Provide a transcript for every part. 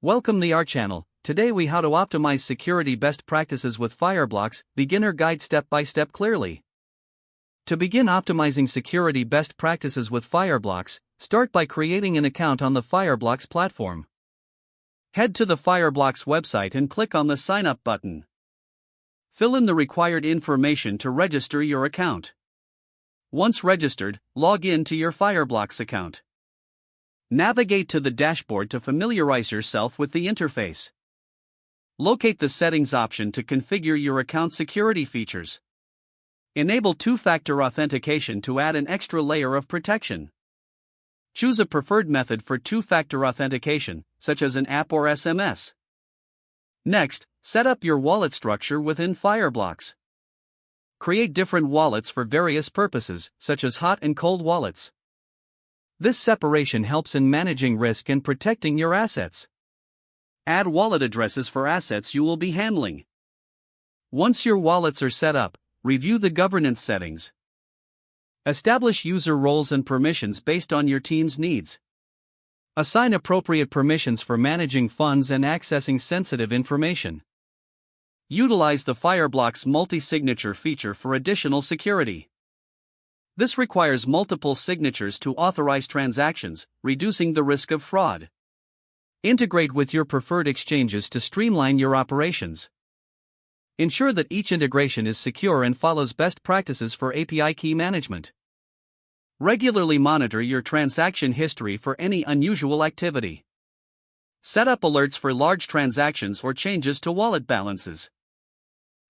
Welcome to our channel. Today we how to optimize security best practices with Fireblocks, beginner guide step by step clearly. To begin optimizing security best practices with Fireblocks, start by creating an account on the Fireblocks platform. Head to the Fireblocks website and click on the Sign Up button. Fill in the required information to register your account. Once registered, log in to your Fireblocks account. Navigate to the dashboard to familiarize yourself with the interface. Locate the Settings option to configure your account security features. Enable two-factor authentication to add an extra layer of protection. Choose a preferred method for two-factor authentication, such as an app or SMS. Next, set up your wallet structure within Fireblocks. Create different wallets for various purposes, such as hot and cold wallets. This separation helps in managing risk and protecting your assets. Add wallet addresses for assets you will be handling. Once your wallets are set up, review the governance settings. Establish user roles and permissions based on your team's needs. Assign appropriate permissions for managing funds and accessing sensitive information. Utilize the Fireblocks multi-signature feature for additional security. This requires multiple signatures to authorize transactions, reducing the risk of fraud. Integrate with your preferred exchanges to streamline your operations. Ensure that each integration is secure and follows best practices for API key management. Regularly monitor your transaction history for any unusual activity. Set up alerts for large transactions or changes to wallet balances.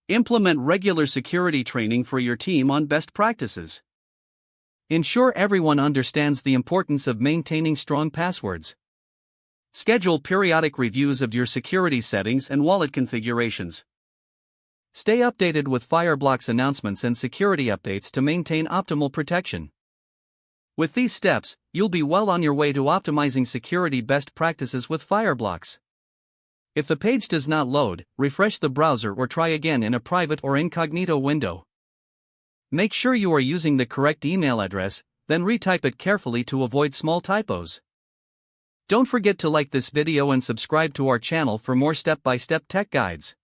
Implement regular security training for your team on best practices. Ensure everyone understands the importance of maintaining strong passwords. Schedule periodic reviews of your security settings and wallet configurations. Stay updated with Fireblocks announcements and security updates to maintain optimal protection. With these steps, you'll be well on your way to optimizing security best practices with Fireblocks. If the page does not load, refresh the browser or try again in a private or incognito window. Make sure you are using the correct email address, then retype it carefully to avoid small typos. Don't forget to like this video and subscribe to our channel for more step-by-step tech guides.